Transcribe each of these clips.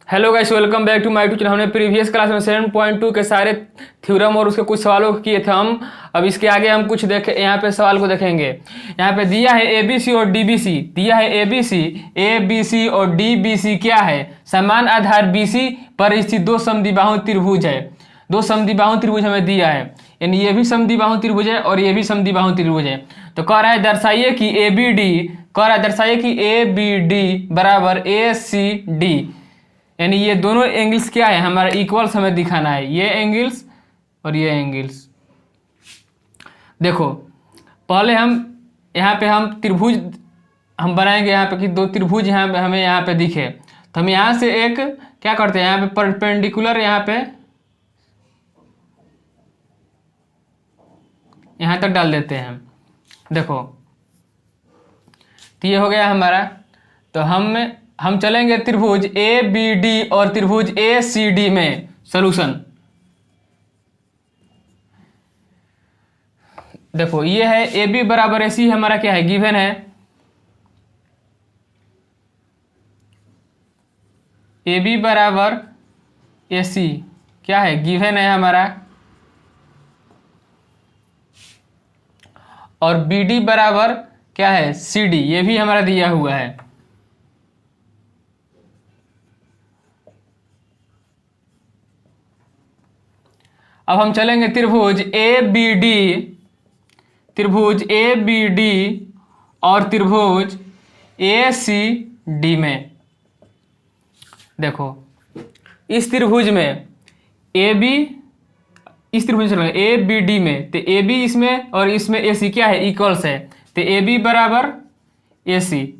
Hello guys, welcome back to my YouTube channel. हमने previous class में 7.2 के सारे थ्योरम और उसके कुछ सवालों को किए थे हम। अब इसके आगे हम कुछ यहाँ पे सवाल को देखेंगे। यहाँ पे दिया है एबीसी और डीबीसी, दिया है एबीसी और डीबीसी क्या है? समान आधार बीसी पर स्थित दो समद्विबाहु त्रिभुज है। दो समद्विबाहु त्रिभुज हमें दिया है, यानी ये भी समद्विबाहु त्रिभुज है और ये भी समद्विबाहु त्रिभुज है। तो कह रहा है दर्शाइए कि ए बी डी बराबर ए सी डी, यानी ये दोनों एंगल्स क्या है हमारा? इक्वल्स हमें दिखाना है, ये एंगल्स और ये एंगल्स। देखो पहले हम यहाँ पे हम त्रिभुज हम बनाएंगे यहाँ पे कि दो त्रिभुज यहाँ पे हमें यहाँ पे दिखे, तो हम यहाँ से एक क्या करते हैं, यहाँ पे परपेंडिकुलर यहाँ तक डाल देते हैं। देखो तो ये हो गया हमारा। तो हम चलेंगे त्रिभुज ए बी डी और त्रिभुज ए सी डी में सॉल्यूशन। देखो ये है ए बी बराबर ए सी, हमारा क्या है? गिवन है। ए बी बराबर ए सी क्या है? गिवन है हमारा। और बी डी बराबर क्या है? सी डी, ये भी हमारा दिया हुआ है। अब हम चलेंगे त्रिभुज ए बी डी और त्रिभुज ए सी डी में। देखो इस त्रिभुज में ए बी, इस त्रिभुज चलेंगे ए बी डी में, तो ए बी इसमें और इसमें ए सी क्या है? इक्वल्स है। तो ए बी बराबर ए सी,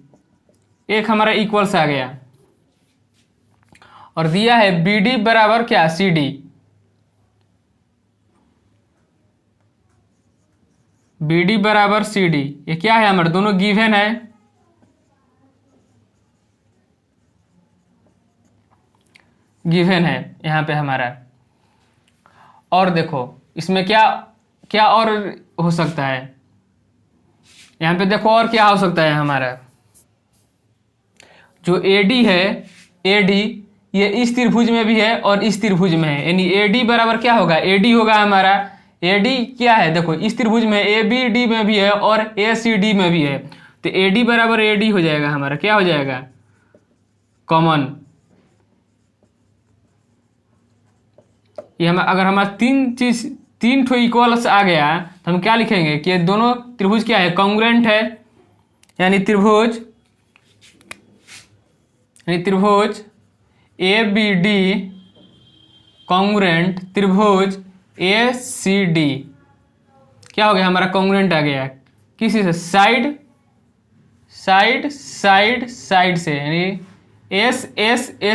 एक हमारा इक्वल्स आ गया। और दिया है बी डी बराबर क्या? C D. बी डी बराबर सी डी, ये क्या है हमारे? दोनों गिवन है। गिवन है यहाँ पे हमारा। और देखो इसमें क्या क्या और हो सकता है? यहाँ पे देखो और क्या हो सकता है हमारा? जो एडी है, एडी ये इस त्रिभुज में भी है और इस त्रिभुज में है, यानी एडी बराबर क्या होगा? एडी होगा हमारा। एडी क्या है? देखो इस त्रिभुज में ए बी डी में भी है और ए सी डी में भी है, तो एडी बराबर एडी हो जाएगा हमारा। क्या हो जाएगा? कॉमन। ये हम अगर हमारा तीन ठो इक्वल्स आ गया तो हम क्या लिखेंगे कि ये दोनों त्रिभुज क्या है? कॉन्ग्रुएंट है, यानी त्रिभुज ए बी डी कॉन्ग्रुएंट त्रिभुज ए सी डी क्या हो गया हमारा? कॉन्ग्रुएंट आ गया। किसी से? साइड से, यानी एस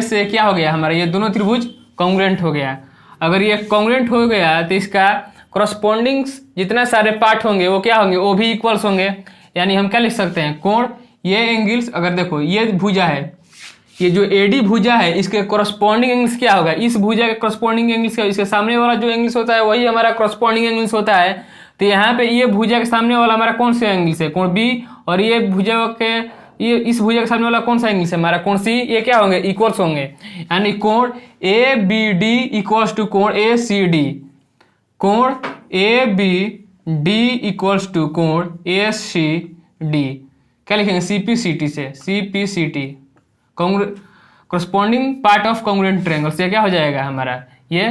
से क्या हो गया हमारा? ये दोनों त्रिभुज कॉन्ग्रुएंट हो गया। अगर ये कॉन्ग्रुएंट हो गया तो इसका कॉरस्पॉन्डिंग जितना सारे पार्ट होंगे वो क्या होंगे? वो भी इक्वल्स होंगे। यानी हम क्या लिख सकते हैं? कोण, ये एंगल्स, अगर देखो ये भुजा है, ये जो एडी भुजा है इसके कॉरस्पॉन्डिंग एंगल्स क्या होगा? इस भुजा के कॉरस्पॉन्डिंग एंगल्स क्या? इसके सामने वाला जो एंगल्स होता है वही हमारा कॉरस्पॉन्डिंग एंगल्स होता है। तो यहाँ पे ये भुजा के सामने वाला हमारा कौन सा एंगल्स है? कोण बी। और ये भुजा के इस भुजा के सामने वाला कौन सा एंगल्स है? हमारा कोण सी। ये क्या होंगे? इक्वल्स होंगे। यानी कोण A B D equals to कोण ए सी डी। कोण A B D equals to कोण ए सी डी। क्या लिखेंगे? सीपीसीटी से, CPCT corresponding part of congruent triangle से क्या हो जाएगा हमारा? ये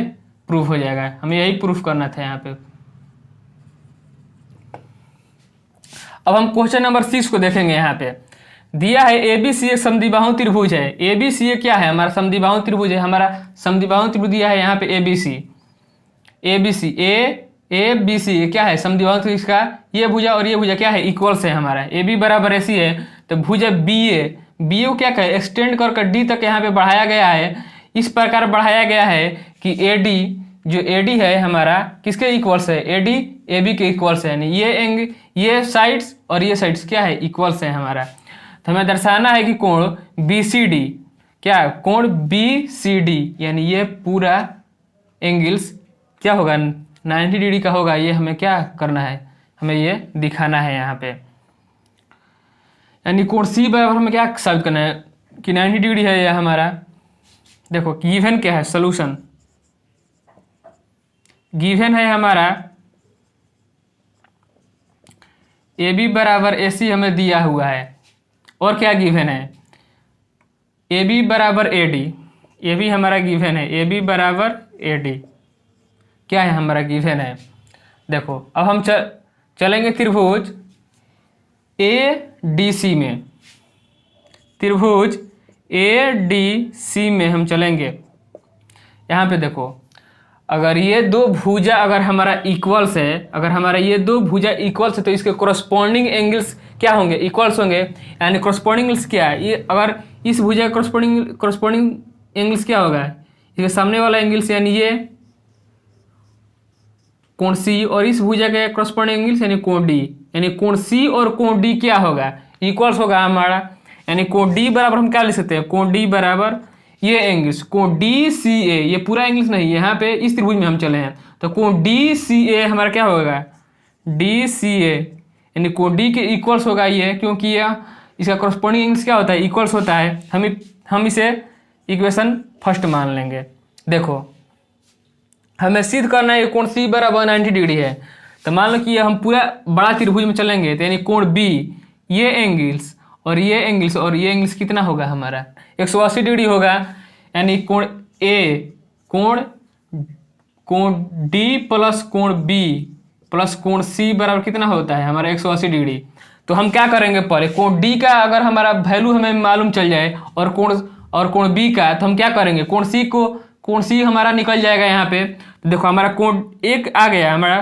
प्रूफ हो जाएगा। हमें यही प्रूफ करना था यहाँ पे। अब हम क्वेश्चन नंबर 6 को देखेंगे। यहाँ पे दिया है एबीसी एक समद्विबाहु त्रिभुज है। एबीसी क्या है हमारा? समद्विबाहु त्रिभुज है हमारा। समद्विबाहु त्रिभुज दिया है यहाँ पे एबीसी ए बी सी क्या है? समद्विबाहु त्रिभुज का ये भुजा और ये भुजा क्या है? इक्वल्स है हमारा। ए बी बराबर ऐसी है, तो भुजा बी ए को क्या कहे? एक्सटेंड कर डी तक यहाँ पे बढ़ाया गया है। इस प्रकार बढ़ाया गया है कि एडी, जो एडी है हमारा किसके इक्वल्स है? एडी ए बी के इक्वल्स है, यानी ये साइड्स और ये साइड्स क्या है? इक्वल्स है हमारा। तो हमें दर्शाना है कि कोण बी सी डी क्या? कोण बी सी डी, यानी ये पूरा एंगल्स क्या होगा? 90 डिग्री का होगा। ये हमें क्या करना है? हमें ये दिखाना है यहाँ पे। यानी कोण सी बराबर हमें क्या साबित करना है कि 90 डिग्री है यह हमारा। देखो गिवन क्या है, सोल्यूशन गिवन है हमारा ए बी बराबर ए सी हमें दिया हुआ है, और क्या गिवन है, ए बी बराबर ए डी, ये भी हमारा गिवन है, ए बी बराबर ए डी क्या है हमारा गिवन है। देखो अब हम चलेंगे त्रिभुज ए डी सी में, त्रिभुज ए डी सी में हम चलेंगे। यहाँ पे देखो अगर ये दो भुजा अगर हमारा इक्वल्स है, अगर हमारा ये दो भुजा इक्वल्स है तो इसके कोरस्पॉन्डिंग एंगल्स क्या होंगे, इक्वल्स होंगे। यानी कोरस्पॉन्डिंग एंगल्स क्या है, ये अगर इस भुजा का कोरस्पॉन्डिंग एंगल्स क्या होगा, इसके सामने वाला एंगल्स यानी ये कोण सी, और इस भुजा के कोरस्पॉन्डिंग एंगल्स यानी कोण डी, यानी कोण सी और कोण डी क्या होगा, इक्वल्स होगा हमारा। यानी कोण डी बराबर हम क्या लिख सकते हैं, कोण डी बराबर ये एंगल्स कोण डी सी ए, ये पूरा एंगल्स नहीं, यहाँ पे इस त्रिभुज में हम चले हैं तो कोण डी सी ए हमारा क्या होगा, डी सी ए, यानी कोण डी के इक्वल्स होगा ये, क्योंकि यह इसका कोरस्पॉन्डिंग एंगल्स क्या होता है, इक्वल्स होता है। हम इसे इक्वेशन फर्स्ट मान लेंगे। देखो हमें सिद्ध करना है कोण सी बराबर 90 डिग्री है, तो मान लो कि हम पूरा बड़ा त्रिभुज में चलेंगे तो यानी कोण बी, ये एंगल्स और ये एंगल्स और ये एंगल्स कितना होगा हमारा 180 डिग्री होगा। यानी कोण ए कोण डी प्लस कोण बी प्लस कोण सी बराबर कितना होता है हमारा 180 डिग्री। तो हम क्या करेंगे, पहले कोण डी का अगर हमारा वैल्यू हमें मालूम चल जाए और कोण बी का, तो हम क्या करेंगे, कोण सी हमारा निकल जाएगा यहाँ पे। तो देखो हमारा कोण एक आ गया, हमारा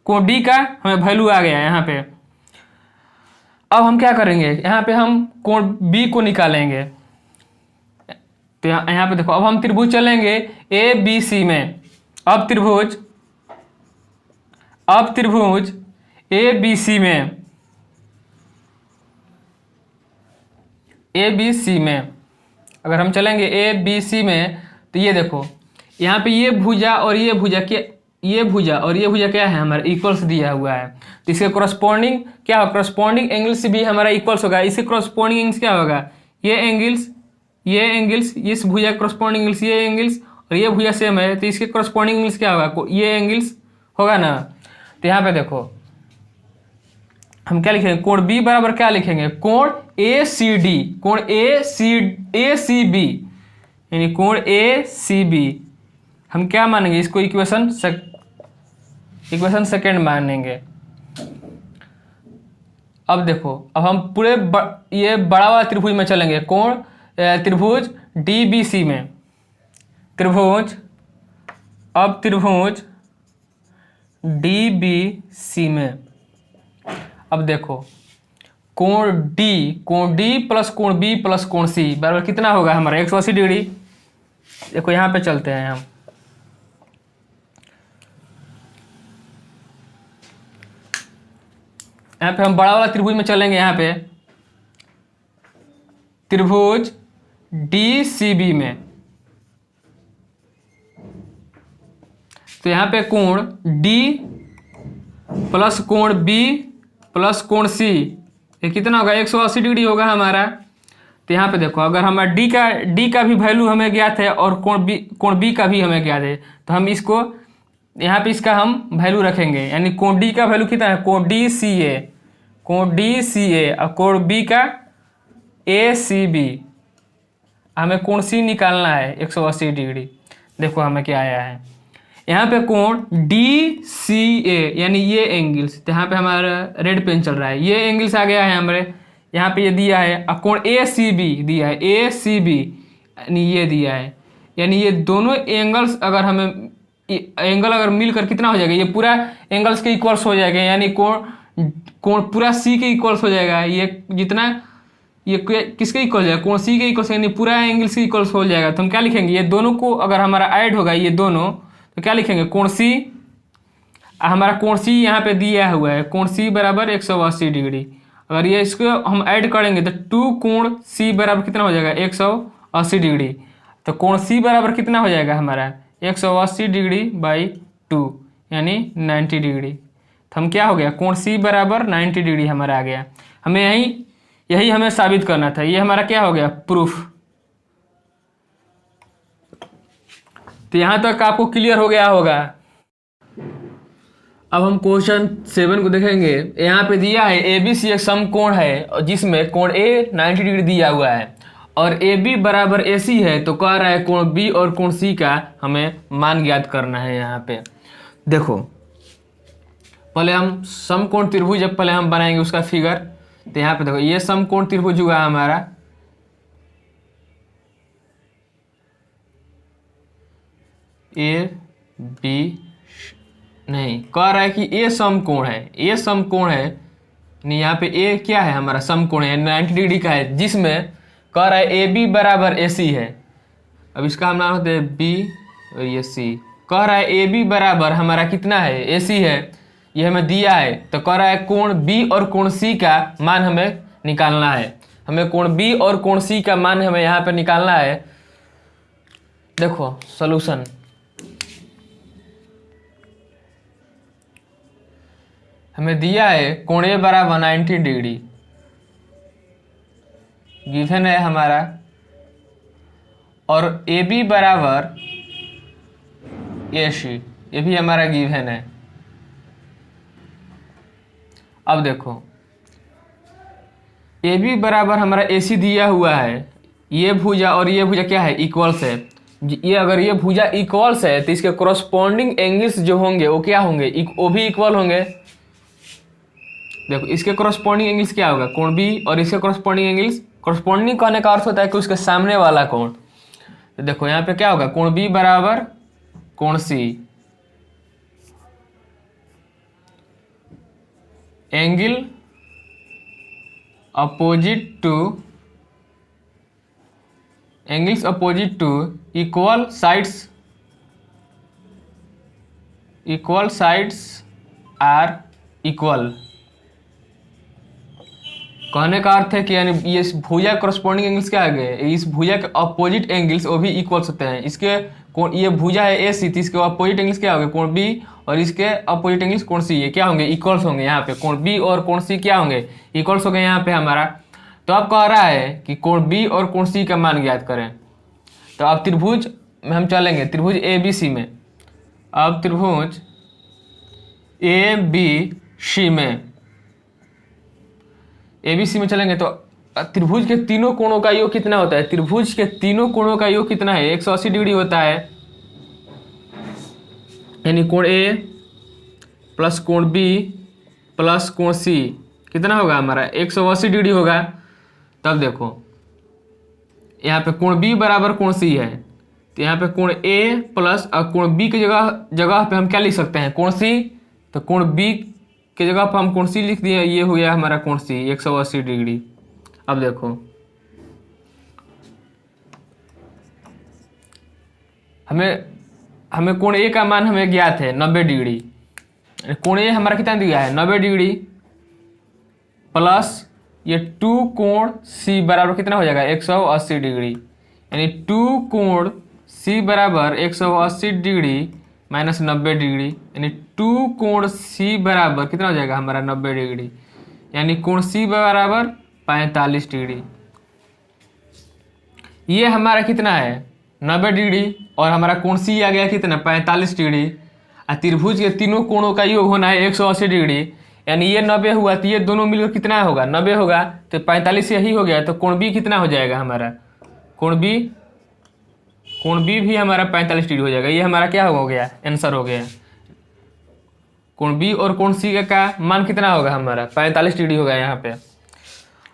कोण डी का हमें वैल्यू आ गया यहाँ पे। अब हम क्या करेंगे, यहाँ पे हम कोण बी को निकालेंगे। तो यहाँ पे देखो अब हम त्रिभुज चलेंगे ए बी सी में। अब त्रिभुज ए बी सी में, ए बी सी में अगर हम चलेंगे ए बी सी में, तो ये देखो यहाँ पे ये भुजा और ये भुजा क्या, ये भुजा और ये भुजा क्या है हमारा इक्वल्स दिया हुआ है। तो इसके कोरस्पॉन्डिंग क्या होगा, कोरस्पॉन्डिंग एंगल्स भी हमारा इक्वल्स होगा। इसके कोरस्पॉन्डिंग एंगल्स क्या होगा, ये एंगल्स इस भुजा कोरस्पॉन्डिंग एंगल्स ये एंगल्स और ये भुजा सेम है, तो इसके कोरस्पॉन्डिंग एंगल्स क्या होगा, ये एंगल्स होगा ना। तो यहाँ पे देखो हम क्या लिखेंगे, कोण बी बराबर क्या लिखेंगे, कोण ए सी डी, कोण ए सी बी, यानी कोण ए सी बी हम क्या मानेंगे, इसको इक्वेशन सेकेंड मानेंगे। अब देखो अब हम पूरे ये बड़ा वाला त्रिभुज में चलेंगे, कोण त्रिभुज डी बी सी में, त्रिभुज डी बी सी में। अब देखो कोण डी प्लस कोण बी प्लस कोण सी बराबर कितना होगा हमारा 180 डिग्री। देखो यहाँ पे चलते हैं हम, यहाँ पे हम बड़ा वाला त्रिभुज में चलेंगे। यहाँ पे त्रिभुज डी सी बी में, तो यहाँ पे कोण डी प्लस कोण बी प्लस कोण सी ये कितना होगा 180 डिग्री होगा हमारा। तो यहाँ पे देखो अगर हमारा डी का भी वैल्यू हमें ज्ञात है और कोण बी का भी हमें ज्ञात है, तो हम इसको यहाँ पे इसका हम वैल्यू रखेंगे। यानी कोण डी का वैल्यू कितना है, कोण डी सी ए और कोण बी का ए सी बी। हमें कोण सी निकालना है 180 डिग्री। देखो हमें क्या आया है, यहाँ पे कोण डी सी ए यानी ये एंगल्स, तो यहाँ पे हमारा रेड पेन चल रहा है, ये एंगल्स आ गया है हमारे यहाँ पे, ये दिया है। और कोण ए सी बी दिया है, ए सी बी यानी ये दिया है। यानी ये दोनों एंगल्स अगर हमें एंगल अगर मिलकर कितना हो जाएगा, ये पूरा एंगल्स के इक्वल्स हो जाएगा। यानी कोण पूरा सी के इक्वल्स हो जाएगा। ये जितना ये किसके इक्वल जाएगा, कोण सी के इक्वल्स, यानी पूरा एंगल्स के इक्वल्स हो जाएगा। तो हम क्या लिखेंगे, ये दोनों को अगर हमारा ऐड होगा ये दोनों, तो क्या लिखेंगे, कोण सी, हमारा कोण सी यहाँ पे दिया हुआ है, कोण सी बराबर 180 डिग्री। अगर ये इसको हम ऐड करेंगे तो 2 कोण सी बराबर कितना हो जाएगा 180 डिग्री। तो कोण सी बराबर कितना हो जाएगा हमारा 180 डिग्री बाई 2 यानी 90 डिग्री। तो हम क्या हो गया, कोण सी बराबर 90 डिग्री हमारा आ गया। हमें यही हमें साबित करना था। ये हमारा क्या हो गया, प्रूफ। तो यहाँ तक आपको क्लियर हो गया होगा। अब हम क्वेश्चन 7 को देखेंगे। यहाँ पे दिया है ABC एक समकोण है और जिसमें कोण A 90 डिग्री दिया हुआ है और AB बराबर AC है, तो कह रहा है कोण B और कोण C का हमें मान ज्ञात करना है। यहाँ पे देखो, पहले हम समकोण त्रिभुज जब पहले हम बनाएंगे उसका फिगर। तो यहाँ पे देखो, ये समकोण त्रिभुज हुआ हमारा, AB नहीं, कह रहा है कि A समकोण है, A समकोण है, नहीं यहाँ पे A क्या है हमारा, समकोण है, 90 डिग्री का है, जिसमें कह रहा है AB बराबर AC है। अब इसका हम नाम होते हैं B और ये C। कह रहा है AB बराबर हमारा कितना है, AC है, ये हमें दिया है। तो कह रहा है कोण B और कोण C का मान हमें निकालना है। हमें कोण B और कोण C का मान हमें यहाँ पे निकालना है। देखो सॉल्यूशन, हमें दिया है कोण A बराबर 90 डिग्री गिवन है हमारा, और AB बराबर AC ये भी हमारा गिवन है। अब देखो, AB बराबर हमारा AC दिया हुआ है, ये भुजा और ये भुजा क्या है, इक्वल्स है। ये अगर ये भुजा इक्वल्स है तो इसके कॉरस्पॉन्डिंग एंगल्स जो होंगे वो क्या होंगे, वो भी इक्वल होंगे। देखो इसके कॉरस्पॉन्डिंग एंगल्स क्या होगा, कोण B और इसके कॉरस्पॉन्डिंग एंगल्स, कॉरस्पॉन्डिंग कहने का अर्थ होता है कि उसके सामने वाला कोण। तो देखो यहाँ पे क्या होगा, कोण B बराबर कोण C, angle opposite to, angles opposite to equal sides are equal. कहने का अर्थ है कि यानी ये भुजा कॉरस्पॉन्डिंग एंगल्स क्या आ गए, इस भुजा के अपोजिट एंगल्स वो भी इक्वल्स होते हैं। इसके कोण, ये भुजा है AC, तो इसके अपोजिट एंगल्स क्या होंगे, कोण B, और इसके अपोजिट एंगल्स कोण C, ये क्या होंगे, इक्वल्स होंगे। यहाँ पे कोण B और कोण C क्या होंगे, इक्वल्स हो गए यहाँ पे हमारा। तो अब कह रहा है कि कोण B और कोण C का मान ज्ञात करें। तो अब त्रिभुज में हम चलेंगे, त्रिभुज ABC में। अब त्रिभुज ABC में चलेंगे तो त्रिभुज के तीनों कोणों का योग कितना होता है, त्रिभुज के तीनों कोणों का योग कितना है, 180 डिग्री होता है। यानी कोण A प्लस कोण B प्लस कोण C कितना होगा हमारा, 180 डिग्री होगा। तब देखो यहाँ पे कोण B बराबर कोण C है, तो यहाँ पे कोण A प्लस कोण B की जगह पे हम क्या लिख सकते हैं, कोण C। तो कोण B की जगह पर हम कोण C लिख दिए, ये हो गया हमारा कोण C 180 डिग्री। अब देखो हमें कोण A का मान हमें ज्ञात है 90 डिग्री। कोण A हमारा कितना दिया है, 90 डिग्री, प्लस ये 2 कोण C बराबर कितना हो जाएगा, 180 डिग्री। यानी 2 कोण C बराबर 180 डिग्री माइनस 90 डिग्री, यानी 2 कोण C बराबर कितना हो जाएगा हमारा 90 डिग्री। यानी कोण C बराबर 45 डिग्री। ये हमारा कितना है 90 डिग्री, और हमारा कोण C आ गया कितना 45 डिग्री। और त्रिभुज के तीनों कोणों का योग होना है 180 डिग्री, यानी ये 90 हुआ तो ये दोनों मिलकर कितना होगा, 90 होगा। तो 45 यही हो गया, तो कोण B कितना हो जाएगा हमारा, कोण B भी हमारा 45 डिग्री हो जाएगा। ये हमारा क्या हो गया, आंसर हो गया। कोण B और कोण C का मान कितना होगा हमारा, 45 डिग्री होगा यहाँ पे।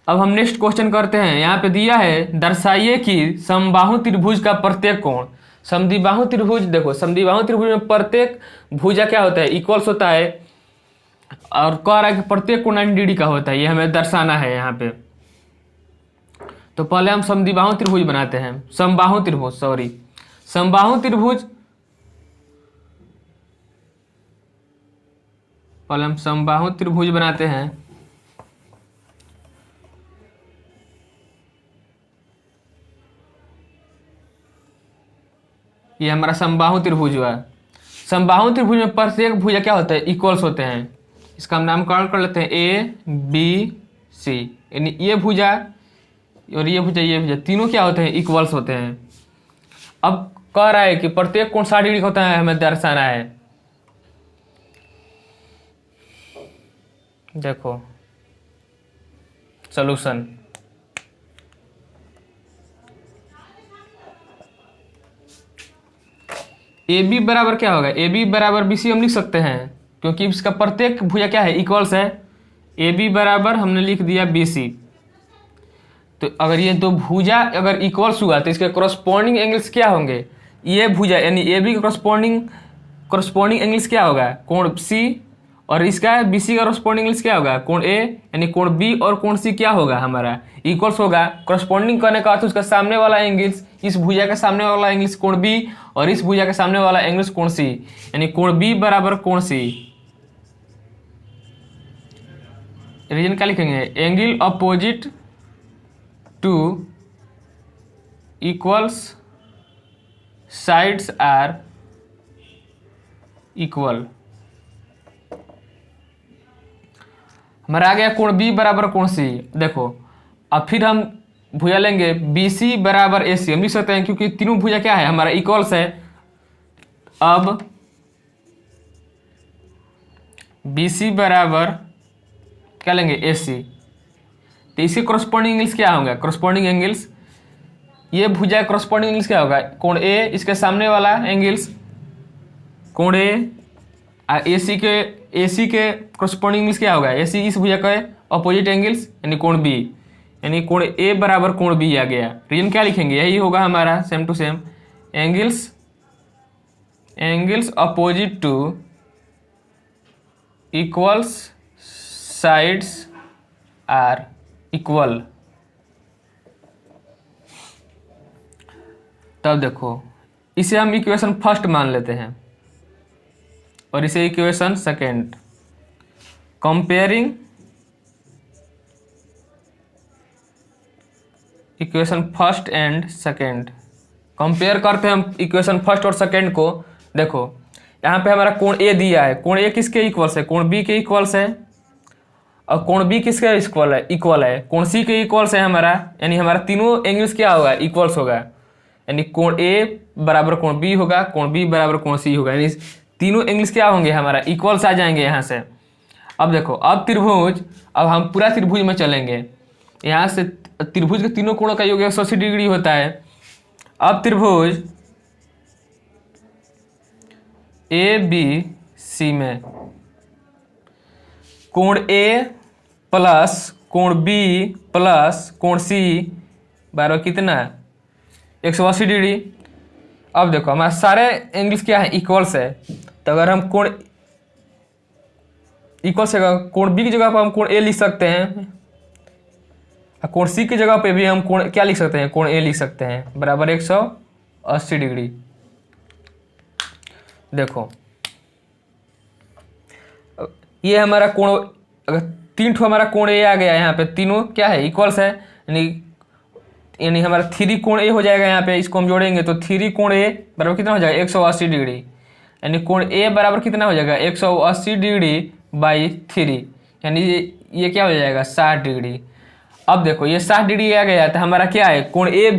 अब हम नेक्स्ट क्वेश्चन करते हैं। यहाँ पे दिया है दर्शाइए कि समबाहु त्रिभुज का प्रत्येक कोण, समद्विबाहु त्रिभुज, देखो समद्विबाहु त्रिभुज में प्रत्येक भुजा क्या होता है, इक्वल्स होता है, और कह रहा है कि प्रत्येक कोण 90 डिग्री का होता है, ये हमें दर्शाना है यहाँ पे। तो पहले हम समद्विबाहु त्रिभुज बनाते हैं, समबाहु त्रिभुज, पहले हम समबाहु त्रिभुज बनाते हैं। ये हमारा समबाहु त्रिभुज हुआ। समबाहु त्रिभुज में प्रत्येक भुजा क्या होता है, इक्वल्स होते हैं। इसका हम नामकरण कर लेते हैं ABC, यानी ये भुजा और ये भुजा तीनों क्या होते हैं, इक्वल्स होते हैं। अब कह रहा है कि प्रत्येक कोण 60 डिग्री होता है, हमें दर्शाना है। देखो सॉल्यूशन, ए बी बराबर क्या होगा, ए बी बराबर बी सी हम लिख सकते हैं क्योंकि इसका प्रत्येक भुजा क्या है, इक्वल्स है। ए बी बराबर हमने लिख दिया बी सी। तो अगर ये दो भुजा अगर इक्वल्स हुआ तो इसके कॉरस्पॉन्डिंग एंगल्स क्या होंगे, ये भुजा यानी ए बी का कॉरस्पॉन्डिंग एंगल्स क्या होगा, कोण सी, और इसका बी सी का कॉरस्पॉन्डिंग एंगल्स क्या होगा, कोण ए, यानी कोण बी और कोण सी क्या होगा हमारा, इक्वल्स होगा। कॉरस्पॉन्डिंग करने का अर्थ उसका सामने वाला एंगल्स, इस भुजा के सामने वाला एंगल्स कोण बी और इस भुजा के सामने वाला एंगल्स कोण सी, यानी कोण बी बराबर कोण सी। रीजन क्या लिखेंगे, angle opposite to equals sides are equal. हमारा आ गया कोण बी बराबर कोण सी। देखो अब फिर हम भुजा लेंगे बी सी बराबर ए सी, हम लिख सकते हैं क्योंकि तीनों भुजा क्या है हमारा इक्वल्स है। अब बी सी बराबर क्या लेंगे ए सी, तो इसके कॉरस्पॉन्डिंग एंगल्स क्या होंगे, कॉरस्पॉन्डिंग एंगल्स, ये भुजा कॉरस्पॉन्डिंग एंगल्स क्या होगा, कोण ए, इसके सामने वाला एंगल्स कोण ए, ए सी के कॉरस्पॉन्डिंग एंगल्स क्या होगा, ए सी इस भुजा का अपोजिट एंगल्स यानी कोण बी, यानी कोण ए बराबर कोण बी आ गया। रीजन क्या लिखेंगे, यही होगा हमारा same to same, angles opposite to equals sides are equal. तब देखो इसे हम इक्वेशन फर्स्ट मान लेते हैं और इसे equation second. Comparing equation first and second, compare करते हैं हम इक्वेशन फर्स्ट और सेकेंड को। देखो यहाँ पे हमारा कोण ए दिया है, कोण ए किसके इक्वल्स है, कोण बी के इक्वल्स है, और कोण बी किसके इक्वल है, कोण सी के इक्वल्स है हमारा, यानी हमारा तीनों एंगल्स क्या होगा, इक्वल्स होगा, यानी कोण ए बराबर कोण बी होगा, कोण बी बराबर कोण सी होगा, यानी तीनों एंगल्स क्या होंगे हमारा इक्वल्स आ जाएंगे यहाँ से। अब देखो अब त्रिभुज, अब हम पूरा त्रिभुज में चलेंगे, यहाँ से त्रिभुज के तीनों कोणों का योग 180 डिग्री होता है। अब त्रिभुज ए बी सी में कोण ए प्लस कोण बी प्लस कोण सी बराबर कितना, 180 डिग्री। अब देखो हमारे सारे एंगल्स क्या है, इक्वल्स है, तो अगर हम कोण इक्वल्स है, कोण बी की जगह पर हम कोण ए लिख सकते हैं, कोण सी की जगह पे भी हम कोण क्या लिख सकते हैं, कोण ए लिख सकते हैं, बराबर 180 डिग्री। देखो ये हमारा कोण, अगर तीन ठो हमारा कोण ए आ गया यहाँ पे, तीनों क्या है इक्वल्स है, यानी हमारा 3 कोण ए हो जाएगा यहाँ पे, इसको हम जोड़ेंगे तो 3 कोण ए बराबर कितना हो जाएगा 180 डिग्री, यानी कोण ए बराबर कितना हो जाएगा 180 डिग्री बाई 3, यानी ये क्या हो जाएगा 60 डिग्री। अब देखो ये 60 डिग्री आ गया तो हमारा क्या है, कोण ए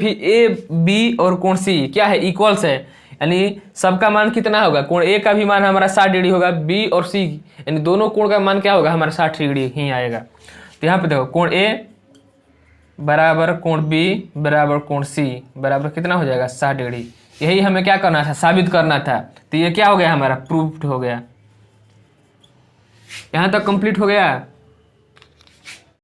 बी और कोण सी क्या है इक्वल्स है, यानी सबका मान कितना होगा, कोण ए का भी मान हमारा 60 डिग्री होगा, बी और सी यानी दोनों कोण का मान क्या होगा हमारा 60 डिग्री ही आएगा। तो यहाँ पे देखो कोण ए बराबर कोण बी बराबर कोण सी बराबर कितना हो जाएगा 60 डिग्री। यही हमें क्या करना था, साबित करना था। तो ये क्या हो गया हमारा, प्रूव्ड हो गया। यहाँ तक कंप्लीट हो गया।